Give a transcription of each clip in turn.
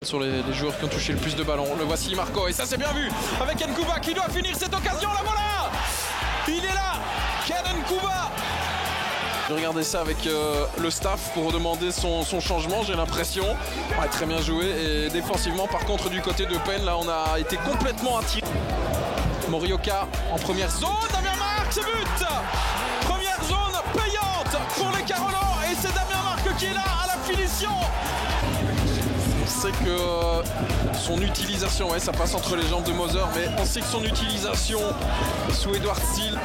Sur les joueurs qui ont touché le plus de ballons. Le voici Marco, et ça c'est bien vu avec Nkuba qui doit finir cette occasion. La voilà, il est là, Ken Nkuba. J'ai regardé ça avec le staff pour demander son changement, j'ai l'impression. Ouais, très bien joué, et défensivement par contre du côté de Penn, là on a été complètement attiré. Morioka en première zone, Damien Marc, c'est but. Première zone payante pour les Carolans, et c'est Damien Marc qui est là à la finition. On sait que son utilisation, ouais, ça passe entre les jambes de Moser, mais on sait que son utilisation sous Edouard Steele,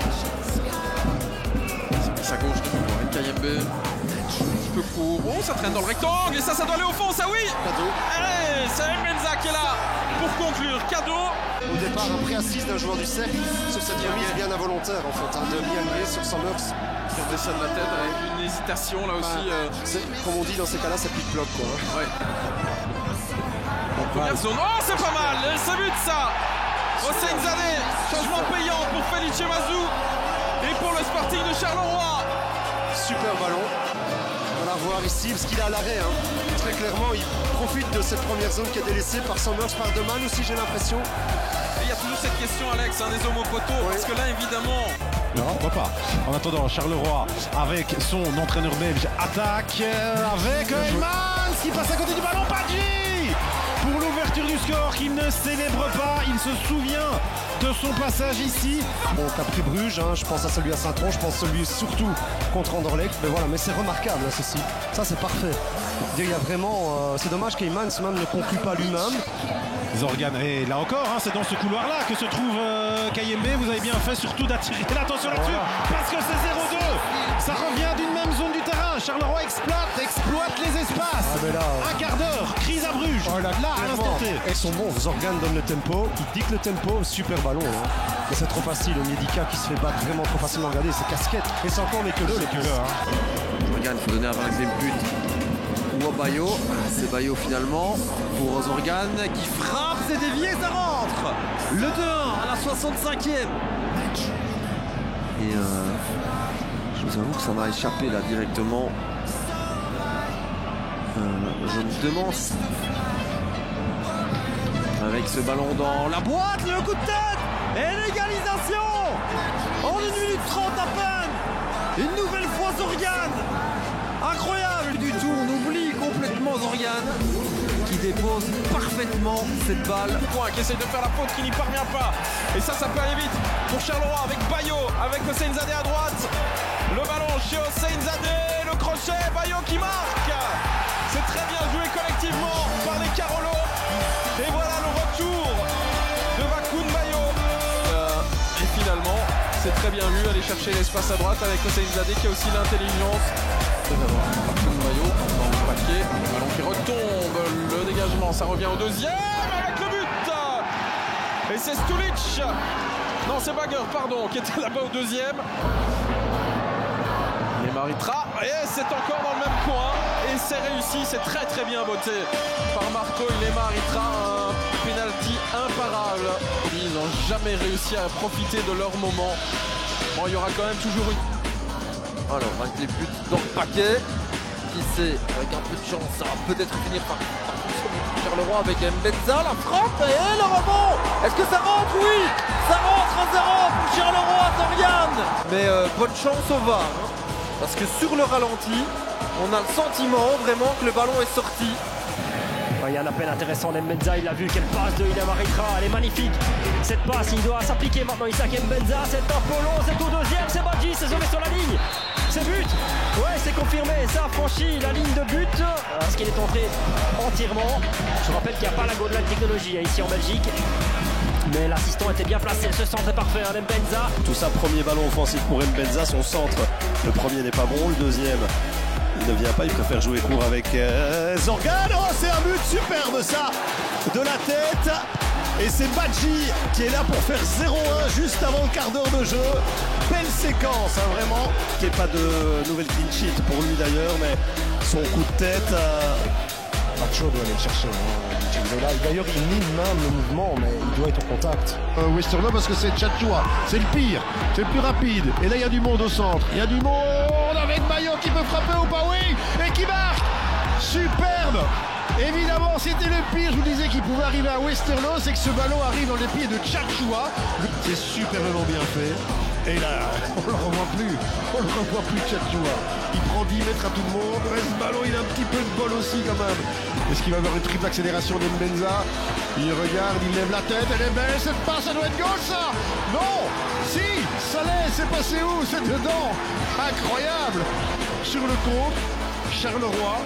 sa gauche avec Kayembe, un petit peu court. Oh, ça traîne dans le rectangle, et ça doit aller au fond, ça oui. Cadeau. Allez, c'est Mbenza qui est là pour conclure. Cadeau. Au départ, un pré-assist d'un joueur du cercle sur cette remise bien involontaire en fait, de Miamé sur Sanders. Regardez ça de la tête avec une hésitation là aussi. Comme on dit dans ces cas-là, ça pique bloc quoi. Ouais. Première zone. Oh, c'est pas mal, c'est but ça. Hossein Zadeh, changement payant pour Felice Mazou et pour le Sporting de Charleroi. Super ballon. On va la voir ici parce qu'il est à l'arrêt. Très clairement, il profite de cette première zone qui est délaissée par Sommers, par Deman aussi, j'ai l'impression. Et il y a toujours cette question, Alex, des homopotos, parce que là, évidemment... Non, pourquoi pas. En attendant, Charleroi, avec son entraîneur belge, attaque avec Hellman qui passe à côté du ballon. Badji pour l'ouverture du score, qu'il ne célèbre pas. Il se souvient de son passage ici. Bon, Capri Bruges, je pense à celui à Saint-Tron, je pense à celui surtout contre Anderlecht. Mais voilà, mais c'est remarquable ceci. Ça, c'est parfait. Il y a vraiment... c'est dommage qu'Heyman même ne conclut pas lui-même. Zorgan, et là encore, c'est dans ce couloir-là que se trouve Kayembe. Vous avez bien fait surtout d'attirer l'attention là-dessus, parce que c'est 0-2. Ça revient d'une même zone du terrain. Charleroi exploite les espaces. Un quart d'heure, crise à Bruges. Là, à l'instant T. Ils sont bons. Zorgan donne le tempo, il dicte le tempo, super ballon. Mais c'est trop facile. Medica qui se fait battre vraiment trop facilement. Regardez, c'est casquette. Et c'est encore les queuleux, les queuleux. Zorgan, il faut donner avant le but. Ou à Bayo, c'est Bayo finalement pour Zorgan qui frappe, c'est dévié, ça rentre. Le 2-1 à la 65e. Et je vous avoue que ça m'a échappé là directement. Je me demande avec ce ballon dans la boîte, le coup de tête et l'égalisation en 1 minute 30 à peine. Une nouvelle fois Zorgan. Incroyable du tout, on oublie complètement Zorgan qui dépose parfaitement cette balle. Qui essaie de faire la faute, qui n'y parvient pas. Et ça peut aller vite pour Charleroi avec Bayo, avec Hossein Zadeh à droite. Le ballon chez Hossein Zadeh, le crochet, Bayo qui marque. C'est très bien joué collectivement par les Carolos. Et voilà le retour de Wakoun Bayo. Et finalement, c'est très bien vu, aller chercher l'espace à droite avec Hossein Zadeh qui a aussi l'intelligence d'avoir Wakoun Bayo dans le paquet. Le ballon qui retombe, le dégagement, ça revient au deuxième avec le but. Et c'est Stulic, non c'est Bagger, pardon, qui était là-bas au deuxième. Et Maritra, et c'est encore dans le même coin. Et c'est réussi, c'est très bien botté par Marco et Maritra. Un penalty imparable. Ils n'ont jamais réussi à profiter de leur moment. Bon, il y aura quand même toujours une... Alors, avec les buts dans le paquet, qui sait, avec un peu de chance, ça va peut-être finir par Charleroi avec Mbenza, la frappe et le rebond. Est-ce que ça rentre? Oui, ça rentre 1-0 pour Charleroi, Zorgan. Mais bonne chance au VAR, parce que sur le ralenti, on a le sentiment vraiment que le ballon est sorti. Il y a un appel intéressant d'Mbenza, il a vu quelle passe de Ina Maritra, elle est magnifique. Cette passe, il doit s'appliquer maintenant Isaac Mbenza, c'est un polo, c'est au deuxième, c'est Badji, c'est sauvé sur la ligne. C'est but. Ouais, c'est confirmé, ça a franchi la ligne de but. Parce qu'il est entré entièrement. Je rappelle qu'il n'y a pas la Goal technologie ici en Belgique. Mais l'assistant était bien placé, ce centre est parfait, Mbenza. Tout ça, premier ballon offensif pour Mbenza, son centre. Le premier n'est pas bon, le deuxième, il ne vient pas, il préfère jouer court avec Zorgan. Oh, c'est un but superbe ça, de la tête. Et c'est Badji qui est là pour faire 0-1 juste avant le quart d'heure de jeu. Belle séquence, vraiment. Qui n'est pas de nouvelle clean sheet pour lui d'ailleurs, mais son coup de tête... Macho doit aller le chercher. D'ailleurs, il mime même le mouvement, mais il doit être en contact. Westerlo, parce que c'est Tchatchoua. C'est le pire, c'est le plus rapide. Et là, il y a du monde au centre. Il y a du monde avec Maillot qui peut frapper au Baoui et qui marque. Superbe. Évidemment, c'était le pire. Je vous disais qu'il pouvait arriver à Westerlo, c'est que ce ballon arrive dans les pieds de Tchatchoua. C'est superbement bien fait. Et là, on le revoit plus. On le revoit plus, Tchatchoua. Il prend 10 mètres à tout le monde. Mais ce ballon, il a un petit peu de bol aussi quand même. Est-ce qu'il va avoir une triple accélération d'Mbenza? Il regarde, il lève la tête. Elle est belle, cette passe, ça doit être gauche, ça. Non. Si, ça l'est. C'est passé où? C'est dedans. Incroyable. Sur le compte, Charleroi.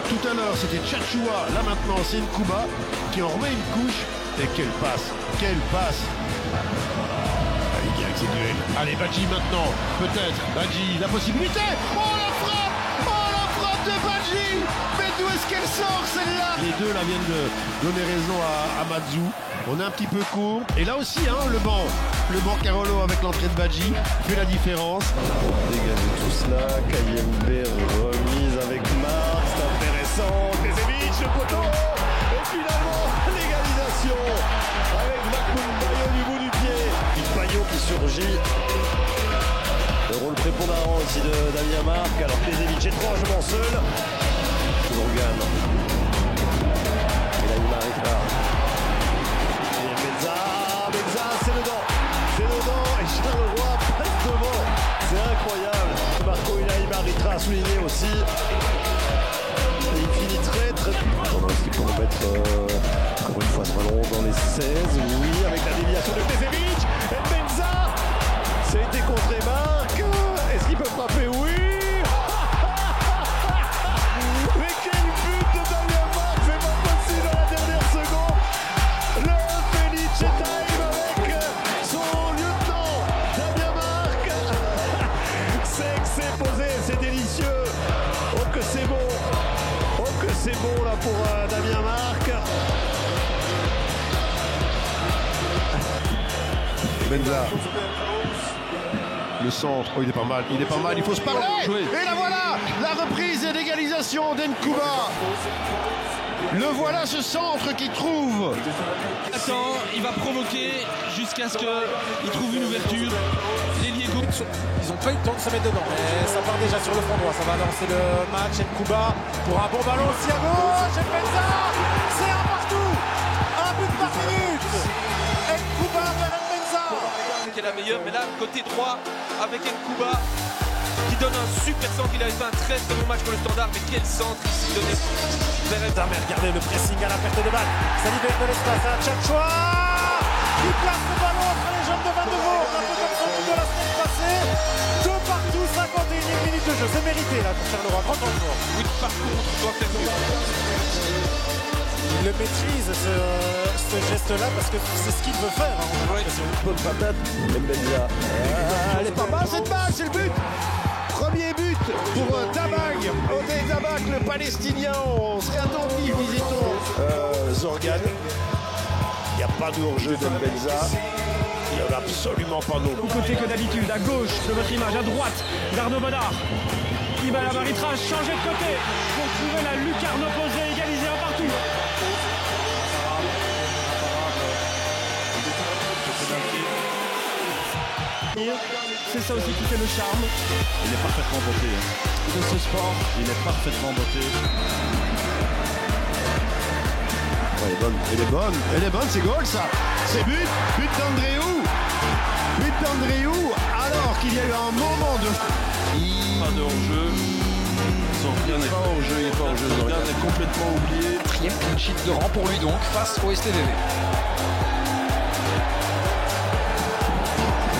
Tout à l'heure, c'était Tchatchoua. Là, maintenant, c'est Nkuba qui en remet une couche. Et quelle passe! Quelle passe! Il gagne ses duels. Allez, Badji maintenant. Peut-être. Badji, la possibilité. Oh, la frappe! Oh, la frappe de Badji! Mais d'où est-ce qu'elle sort, celle-là? Les deux, là, viennent de donner raison à Mazou. On est un petit peu court. Et là aussi, hein, le banc Carolo avec l'entrée de Badji fait la différence. Dégagez tout cela. Kayembe remise avec Marc. C'est intéressant. Pezevic, le poteau. Et finalement, l'égalisation avec Bayo du bout du pied. Bayo qui surgit. Le rôle prépondérant aussi de Damien Marc. Alors Pezevic étrangement seul. Zorgan. Et là, il m'arrive là. Benza, c'est dedans. C'est dedans. Et Charleroi passe devant. C'est incroyable. Marco Ilaïm arbitre à souligner aussi. Et il finit très très vite. Est-ce qu'il peut remettre encore une fois ce ballon dans les 16? Oui, avec la déviation de Pezevic. Et Benza. Ça a été contré Marc. Est-ce qu'il peut frapper? Oui. Mais quel but de Damien Marc. C'est pas possible à la dernière seconde. Le Felice Time avec son lieutenant Damien Marc. C'est que c'est posé, c'est délicieux. Oh que c'est bon. Oh que c'est bon là pour Damien Marc. Benza. Le centre, oh il est pas mal, il faut se parler. Et la voilà, la reprise et l'égalisation d'Nkuba. Le voilà ce centre qui trouve. Attends, il va provoquer jusqu'à ce qu'il trouve une ouverture. L'ailier gauche. Ils n'ont pas eu le temps de se mettre dedans. Et ça part déjà sur le front droit. Ça va lancer le match. Nkuba pour un bon ballon aussi à gauche. Mbenza, c'est un partout. Un but par minute. Nkuba vers Mbenza. Qui est la meilleure, mais là, côté droit, avec Nkuba, qui donne un super centre. Il avait fait un très très bon match pour le Standard, mais quel centre ici donné vers Mbenza. Mais regardez le pressing à la perte de balle. Ça libère de l'espace à Tchatchoua. Qui place le ballon entre les jambes de Van de Voort. Un peu comme son but de la semaine passée. Deux partout, 51e minute de jeu. C'est mérité là pour Charleroi. Grand encore. Oui, par contre, on doit faire mieux. Il le maîtrise ce geste-là parce que c'est ce qu'il veut faire. Bonne patate, Mbenza. Elle est pas mal cette balle, c'est le but. Premier but pour Tabag. Odey Tabag, le Palestinien. On serait attentif, disait-on. Zorgan. Il n'y a pas de hors-jeu de Mbenza. Il n'y en a absolument pas non plus. Côté que d'habitude, à gauche de votre image, à droite, d'Arnaud Badard. Qui va l'arbitrage changer de côté pour trouver la lucarne opposée, égaliser un partout. C'est ça aussi qui fait le charme. Il est parfaitement botté. De ce sport. Il est parfaitement botté. Elle est bonne, c'est goal ça. C'est but d'Andréou. Alors qu'il y a eu un moment de... Pas de hors-jeu. Zorgan n'est pas hors-jeu, il n'est pas hors-jeu. Zorgan est complètement oublié. Quatrième clean sheet de rang pour lui donc, face au STVV.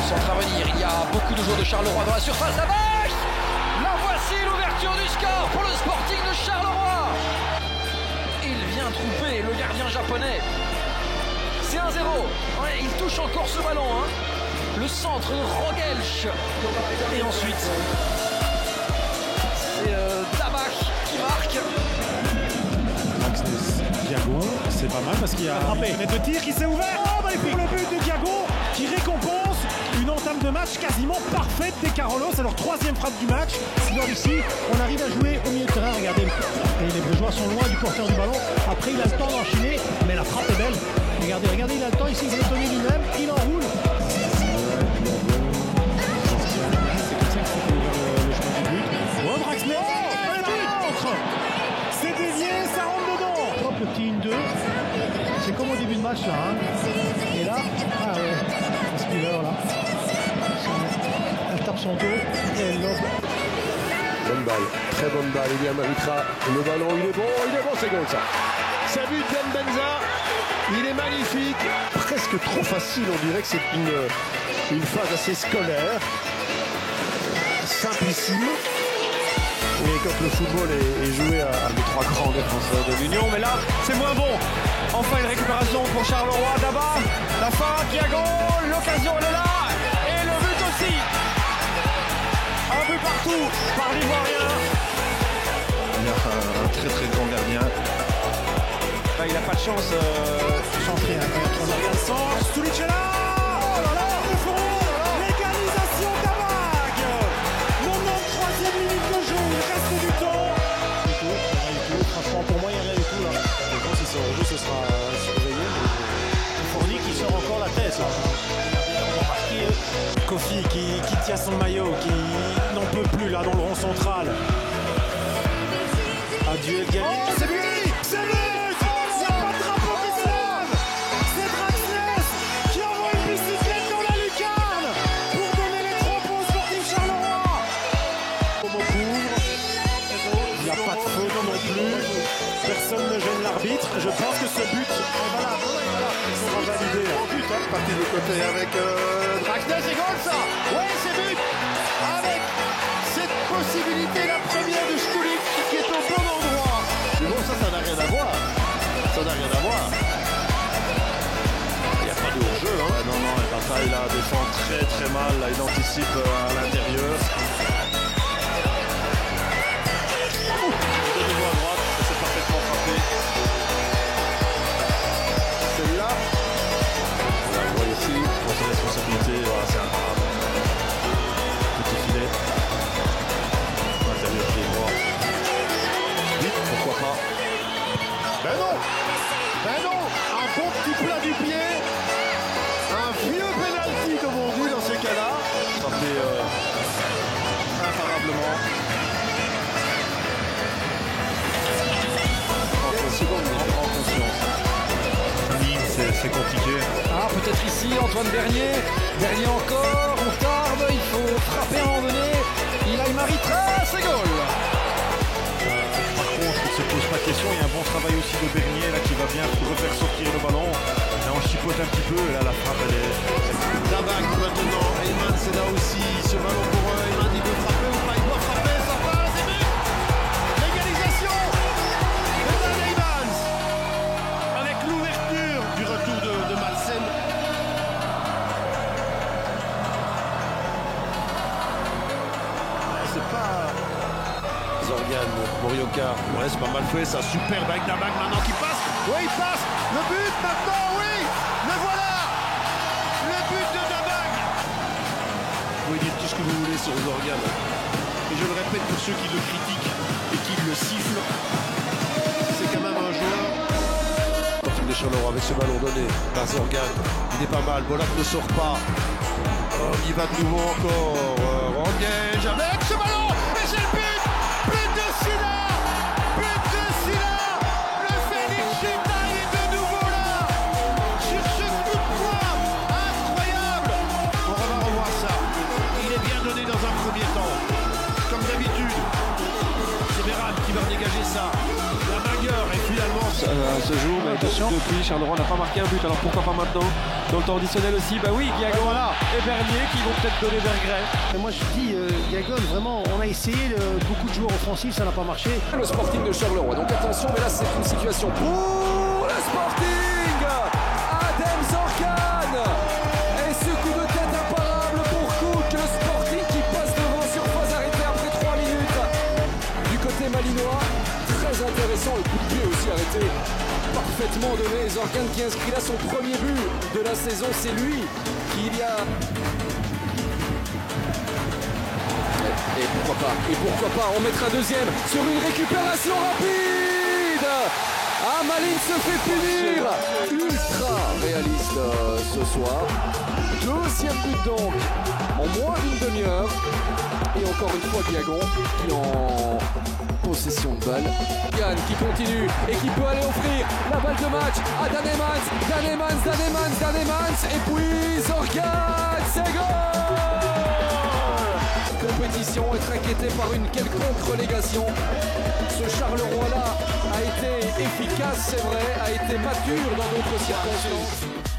Centre à venir, il y a beaucoup de joueurs de Charleroi dans la surface. La vache! La voici l'ouverture du score pour le Sporting de Charleroi. Il vient trouper le gardien japonais. C'est 1-0. Ouais, il touche encore ce ballon. Hein. Le centre de Rogelsch. Et ensuite, c'est Tabak qui marque. Diago, c'est pas mal parce qu'il y a une fenêtre de tir qui s'est ouverte. Oh, magnifique. Le but de Diago qui récompense une entame de match quasiment parfaite des Carolo. C'est leur troisième frappe du match. Ici, on arrive à jouer au milieu de terrain, regardez. Et les Brégeois sont loin du porteur du ballon. Après, il a le temps d'enchaîner, mais la frappe est belle. Regardez, il a le temps ici, il est donné lui-même, il enroule. C'est comme ça qu'il faut ouvrir le chemin du but. Oh, Draxler. C'est dévié, ça rentre dedans. C'est comme au début de match là. Hein. Et là, Spiller là. Elle tape son dos et elle lobe. Bonne balle, très bonne balle. Il y a Maritra. Le ballon, il est bon, c'est goal ça. C'est but d'Mbenza. Il est magnifique. Presque trop facile, on dirait que c'est une phase assez scolaire. Simplissime. Et quand le football est joué à les trois grands défenseurs de l'Union, Mais là, c'est moins bon. Enfin, une récupération pour Charleroi. D'abord, la fin, Diago, l'occasion, elle est là. Et le but aussi. Un but partout par l'Ivoirien. Il y a un très très grand gardien. Il n'a pas de chance. Centré, hein, On regarde sans Stulic est là. Oh là là, l'égalisation d'Abag. 93e minute de jeu, il reste du temps. Franchement, pour moi, il n'y a rien du tout là. Je pense que si c'est en jeu, ce sera surveillé. Fourni qui sort encore la tête. Là. Kofi qui tient son maillot, qui n'en peut plus là dans le rond central. Adieu El Ghali. Oh, c'est lui. C'est lui. Il n'y a pas de drapeau qui se lève. C'est Draxler qui envoie une bicyclette dans la lucarne pour donner les 3 points au Sporting Charleroi. Il n'y a pas de faute non plus. Personne ne gêne l'arbitre. Je pense que ce but sera validé. Parti de côté avec Draxler, c'est goal ça. Oui, c'est but. Avec cette possibilité, la première de Stulic qui est au bon endroit. Mais bon, ça n'a rien à voir. Ça n'a rien à voir. Il n'y a pas de hors-jeu, hein. Non, et Bata, il la défend très très mal. Là, il anticipe à l'intérieur. De nouveau à droite, c'est parfaitement frappé. Celle-là, on voit ici, Dans ses responsabilités, voilà, c'est imparable. Petit filet. Intérieur pied droit. Vite, pourquoi pas. Ben non. Un bon petit plat du pied. Un vieux penalty comme on dit dans ces cas-là. Frappé imparablement. 30 secondes, mais en conscience. C'est compliqué. Ah, peut-être ici, Antoine Bernier. Bernier encore, on tarde, il faut frapper à un moment donné. Il a une Maritra, c'est goal. Par contre, il ne se pose pas de question. Il y a un bon travail aussi de Bernier là, qui va bien refaire sortir le ballon. Là, on chipote un petit peu. Et là, la frappe, elle est. Dabag maintenant. Heyman, c'est là aussi. Ce ballon pour Heyman, il veut frapper ou pas? Il doit frapper, ça passe, c'est but. L'égalisation de Dan Heyman. Avec l'ouverture du retour de Madsen. C'est pas Zorgan, Morioka. Ouais, c'est pas mal fait, ça. Superbe avec Dabag maintenant qui passe. Oui, il passe. Le but maintenant, oui. Le voilà. Le but de Dabag. Vous pouvez dire tout ce que vous voulez sur Zorgan. Et je le répète pour ceux qui le critiquent et qui le sifflent. C'est quand même un joueur. Sporting de Charleroi avec ce ballon donné par Zorgan. Il est pas mal. Bolat ne sort pas. Il va de nouveau encore. Engage avec ce ballon. Et c'est le but. But de Silla. But de Silla. Le Félix Chita est de nouveau là. Sur ce coup de poing. Incroyable. On va revoir ça. Il est bien donné dans un premier temps. Comme d'habitude. C'est Béran qui va dégager ça. La bagarre et finalement. Ce jour, mais depuis, Charleroi n'a pas marqué un but, alors pourquoi pas maintenant? Dans le temps additionnel aussi, bah oui, Diago et Bernier qui vont peut-être donner vers Grey. Et moi je dis, Diagon, vraiment, on a essayé beaucoup de joueurs offensifs, ça n'a pas marché. Le Sporting de Charleroi, donc attention, mais là c'est une situation pour le Sporting. Adem Zorgan. Et ce coup de tête imparable pour Cook, le Sporting qui passe devant sur phase arrêtée après 3 minutes. Du côté malinois, très intéressant, le coup de pied aussi arrêté. Parfaitement donné, Zorgan qui inscrit là son premier but de la saison, c'est lui qui il y a... Et pourquoi pas, on mettra deuxième sur une récupération rapide. Ah, Maline se fait punir. Ultra réaliste ce soir. Deuxième but donc en moins d'une demi-heure. Et encore une fois Diagon qui en possession de balle. Yann qui continue et qui peut aller offrir la balle de match à Dan Emmans, et puis Zorgan, c'est goal! La compétition est inquiétée par une quelconque relégation. Ce Charleroi-là a été efficace, c'est vrai, a été mature dans d'autres circonstances.